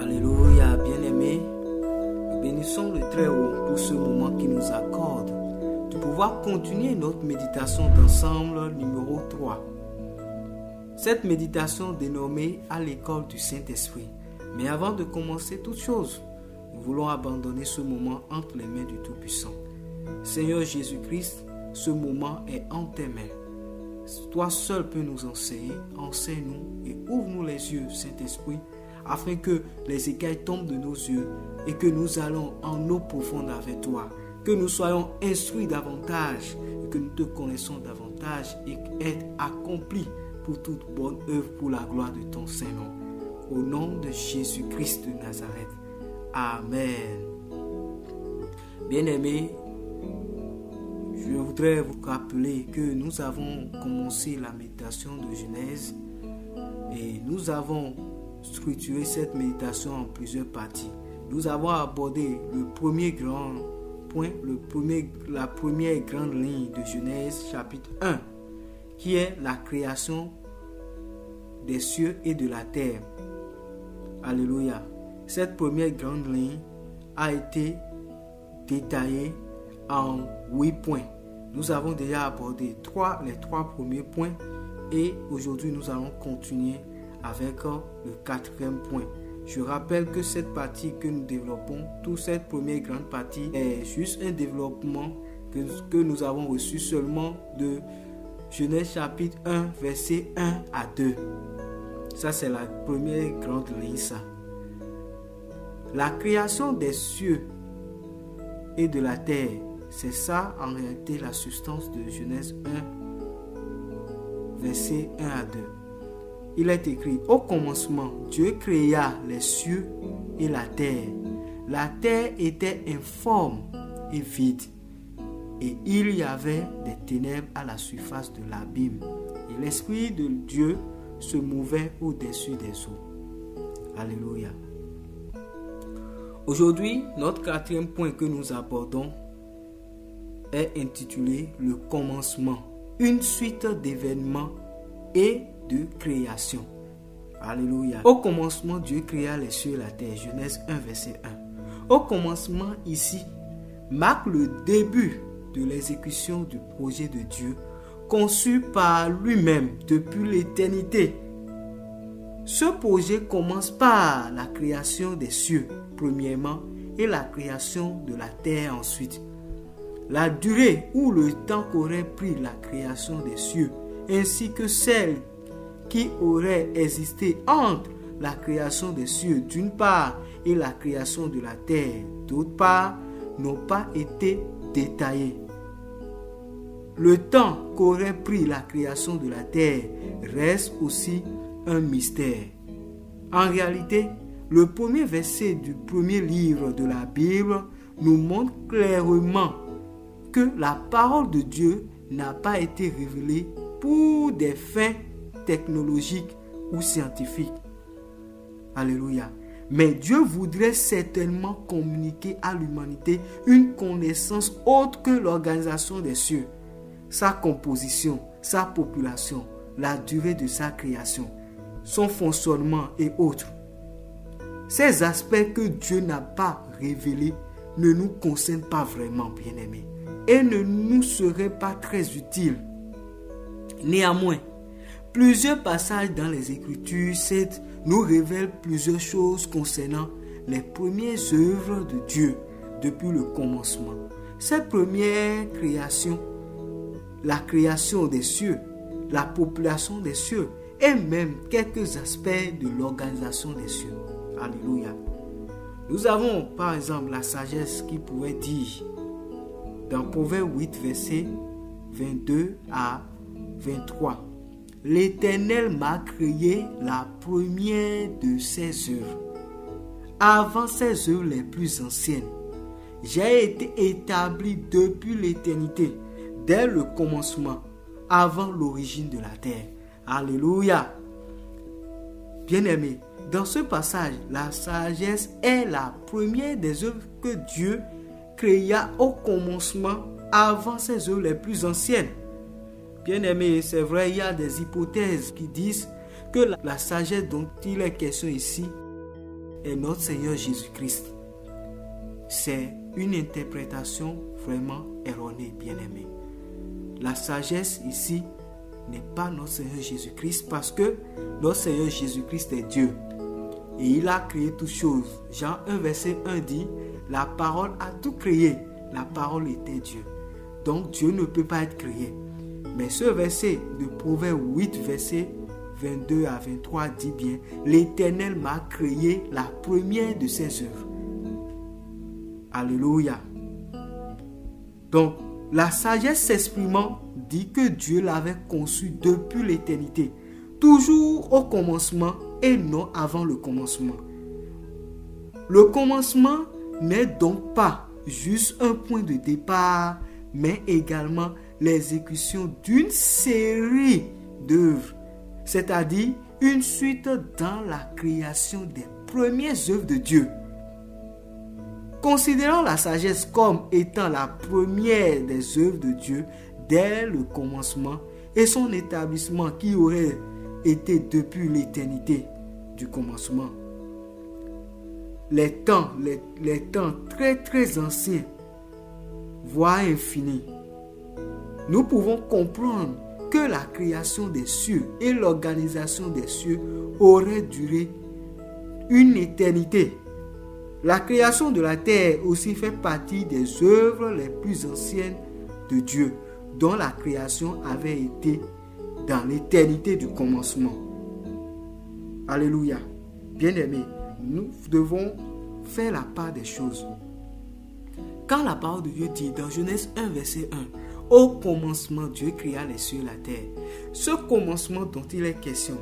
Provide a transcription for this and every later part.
Alléluia, bien-aimés. Nous bénissons le Très-Haut pour ce moment qu'il nous accorde de pouvoir continuer notre méditation d'ensemble numéro 3. Cette méditation dénommée à l'école du Saint-Esprit. Mais avant de commencer toute chose, nous voulons abandonner ce moment entre les mains du Tout-Puissant. Seigneur Jésus-Christ, ce moment est en tes mains. Toi seul peux nous enseigner, enseigne-nous et ouvre-nous les yeux, Saint-Esprit, afin que les écailles tombent de nos yeux et que nous allons en eau profonde avec toi, que nous soyons instruits davantage et que nous te connaissons davantage et être accomplis pour toute bonne œuvre pour la gloire de ton Saint-Nom. Au nom de Jésus-Christ de Nazareth. Amen. Bien-aimés, je voudrais vous rappeler que nous avons commencé la méditation de Genèse et nous avons structuré cette méditation en plusieurs parties. Nous avons abordé le premier grand point, la première grande ligne de Genèse chapitre 1, qui est la création des cieux et de la terre. Alléluia. Cette première grande ligne a été détaillée en 8 points. Nous avons déjà abordé les trois premiers points et aujourd'hui nous allons continuer avec le 4e point. Je rappelle que cette partie que nous développons, toute cette première grande partie est juste un développement que nous avons reçu seulement de Genèse chapitre 1, verset 1 à 2. Ça c'est la première grande ligne, ça. La création des cieux et de la terre, c'est ça en réalité la substance de Genèse 1, verset 1 à 2. Il est écrit, au commencement, Dieu créa les cieux et la terre. La terre était informe et vide, et il y avait des ténèbres à la surface de l'abîme, et l'Esprit de Dieu se mouvait au-dessus des eaux. Alléluia. Aujourd'hui, notre 4e point que nous abordons est intitulé « Le commencement », une suite d'événements et de création. Alléluia. Au commencement, Dieu créa les cieux et la terre. Genèse 1, verset 1. Au commencement, ici, marque le début de l'exécution du projet de Dieu, conçu par lui-même depuis l'éternité. Ce projet commence par la création des cieux, premièrement, et la création de la terre ensuite. La durée ou le temps qu'aurait pris la création des cieux, ainsi que celle qui aurait existé entre la création des cieux d'une part et la création de la terre d'autre part, n'ont pas été détaillés. Le temps qu'aurait pris la création de la terre reste aussi un mystère. En réalité, le premier verset du premier livre de la Bible nous montre clairement que la parole de Dieu n'a pas été révélée pour des fins technologiques ou scientifiques. Alléluia. Mais Dieu voudrait certainement communiquer à l'humanité une connaissance autre que l'organisation des cieux, sa composition, sa population, la durée de sa création, son fonctionnement et autres. Ces aspects que Dieu n'a pas révélés ne nous concernent pas vraiment, bien-aimés, et ne nous seraient pas très utiles. Néanmoins, plusieurs passages dans les Écritures nous révèlent plusieurs choses concernant les premières œuvres de Dieu depuis le commencement. Cette première création, la création des cieux, la population des cieux et même quelques aspects de l'organisation des cieux. Alléluia. Nous avons par exemple la sagesse qui pouvait dire dans Proverbe 8, verset 22 à 23. L'Éternel m'a créé la première de ses œuvres, avant ses œuvres les plus anciennes. J'ai été établi depuis l'éternité, dès le commencement, avant l'origine de la terre. Alléluia. Bien-aimés, dans ce passage, la sagesse est la première des œuvres que Dieu créa au commencement, avant ses œuvres les plus anciennes. Bien-aimés, c'est vrai, il y a des hypothèses qui disent que la sagesse dont il est question ici est notre Seigneur Jésus-Christ. C'est une interprétation vraiment erronée, bien-aimé. La sagesse ici n'est pas notre Seigneur Jésus-Christ parce que notre Seigneur Jésus-Christ est Dieu. Et il a créé toutes choses. Jean 1, verset 1 dit, la parole a tout créé. La parole était Dieu. Donc Dieu ne peut pas être créé. Mais ce verset de Proverbe 8, verset 22 à 23 dit bien, l'Éternel m'a créé la première de ses œuvres. Alléluia. Donc, la sagesse s'exprimant dit que Dieu l'avait conçu depuis l'éternité, toujours au commencement et non avant le commencement. Le commencement n'est donc pas juste un point de départ, mais également l'exécution d'une série d'œuvres, c'est-à-dire une suite dans la création des premières œuvres de Dieu. Considérons la sagesse comme étant la première des œuvres de Dieu dès le commencement et son établissement qui aurait été depuis l'éternité du commencement. Les temps très très anciens, voire infinis, nous pouvons comprendre que la création des cieux et l'organisation des cieux auraient duré une éternité. La création de la terre aussi fait partie des œuvres les plus anciennes de Dieu, dont la création avait été dans l'éternité du commencement. Alléluia. Bien-aimés, nous devons faire la part des choses. Quand la parole de Dieu dit dans Genèse 1, verset 1, au commencement, Dieu créa les cieux et la terre. Ce commencement dont il est question,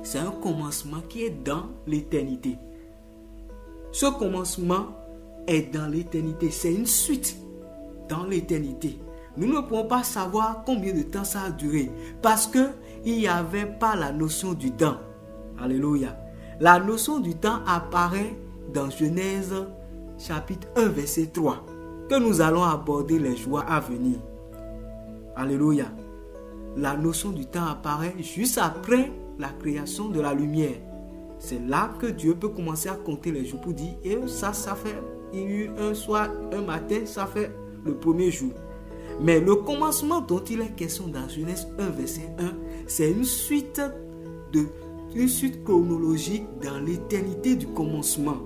c'est un commencement qui est dans l'éternité. Ce commencement est dans l'éternité. C'est une suite dans l'éternité. Nous ne pouvons pas savoir combien de temps ça a duré parce qu'il n'y avait pas la notion du temps. Alléluia. La notion du temps apparaît dans Genèse chapitre 1, verset 3, que nous allons aborder les jours à venir. Alléluia. La notion du temps apparaît juste après la création de la lumière. C'est là que Dieu peut commencer à compter les jours pour dire, et ça fait, il y a eu un soir, un matin, ça fait le premier jour. Mais le commencement dont il est question dans Genèse 1, verset 1, c'est une suite chronologique dans l'éternité du commencement.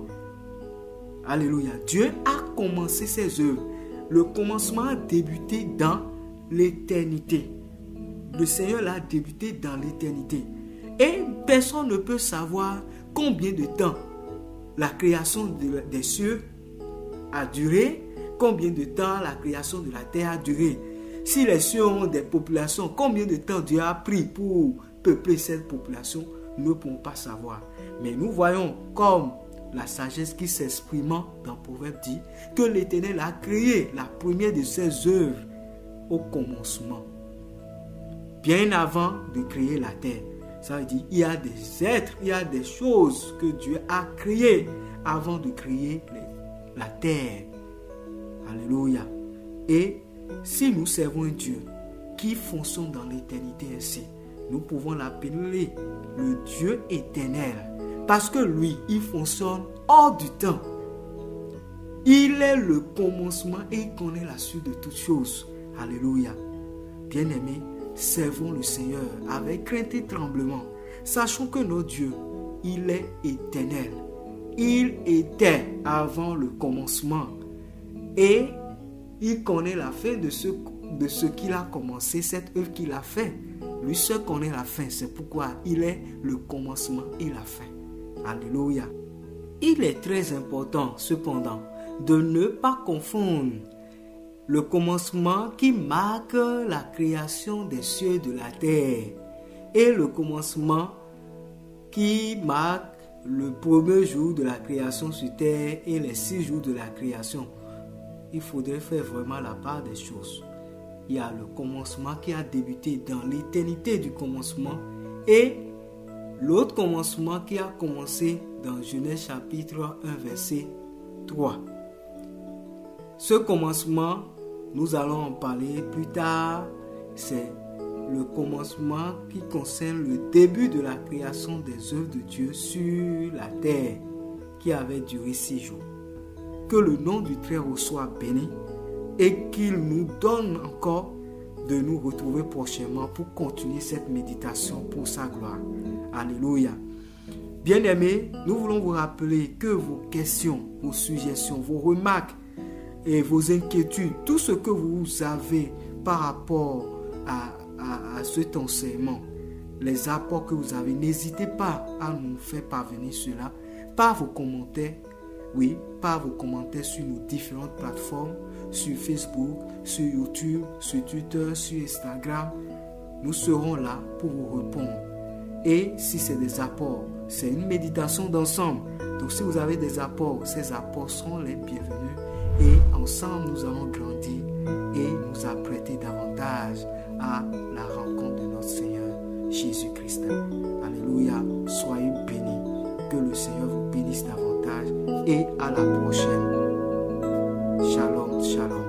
Alléluia. Dieu a commencé ses œuvres. Le commencement a débuté dans l'éternité. Le Seigneur l'a débuté dans l'éternité. Et personne ne peut savoir combien de temps la création des cieux a duré, combien de temps la création de la terre a duré. Si les cieux ont des populations, combien de temps Dieu a pris pour peupler cette population, nous ne pouvons pas savoir. Mais nous voyons comme la sagesse qui s'exprimant dans Proverbe dit que l'Éternel a créé la première de ses œuvres au commencement, bien avant de créer la terre. Ça veut dire il y a des êtres, il y a des choses que Dieu a créées avant de créer la terre. Alléluia. Et si nous servons un Dieu qui fonctionne dans l'éternité ainsi, nous pouvons l'appeler le Dieu éternel. Parce que lui, il fonctionne hors du temps. Il est le commencement et il connaît la suite de toutes choses. Alléluia. Bien-aimés, servons le Seigneur avec crainte et tremblement. Sachons que notre Dieu, il est éternel. Il était avant le commencement. Et il connaît la fin de ce qu'il a commencé, cette œuvre qu'il a fait. Lui seul connaît la fin. C'est pourquoi il est le commencement et la fin. Alléluia. Il est très important, cependant, de ne pas confondre le commencement qui marque la création des cieux et de la terre et le commencement qui marque le premier jour de la création sur terre et les 6 jours de la création. Il faudrait faire vraiment la part des choses. Il y a le commencement qui a débuté dans l'éternité du commencement et l'autre commencement qui a commencé dans Genèse chapitre 1 verset 3. Ce commencement, nous allons en parler plus tard, c'est le commencement qui concerne le début de la création des œuvres de Dieu sur la terre. qui avait duré 6 jours. Que le nom du Très-Haut soit béni et qu'il nous donne encore de nous retrouver prochainement pour continuer cette méditation pour sa gloire. Alléluia. Bien-aimés, nous voulons vous rappeler que vos questions, vos suggestions, vos remarques et vos inquiétudes, tout ce que vous avez par rapport à cet enseignement, les apports que vous avez, n'hésitez pas à nous faire parvenir cela par vos commentaires, oui, par vos commentaires sur nos différentes plateformes, sur Facebook, sur YouTube, sur Twitter, sur Instagram. Nous serons là pour vous répondre. Et si c'est des apports, c'est une méditation d'ensemble. Donc si vous avez des apports, ces apports seront les bienvenus. Et ensemble, nous allons grandir et nous apprêter davantage à la rencontre de notre Seigneur Jésus-Christ. Alléluia. Soyez bénis. Que le Seigneur vous bénisse davantage. Et à la prochaine. Shalom, shalom.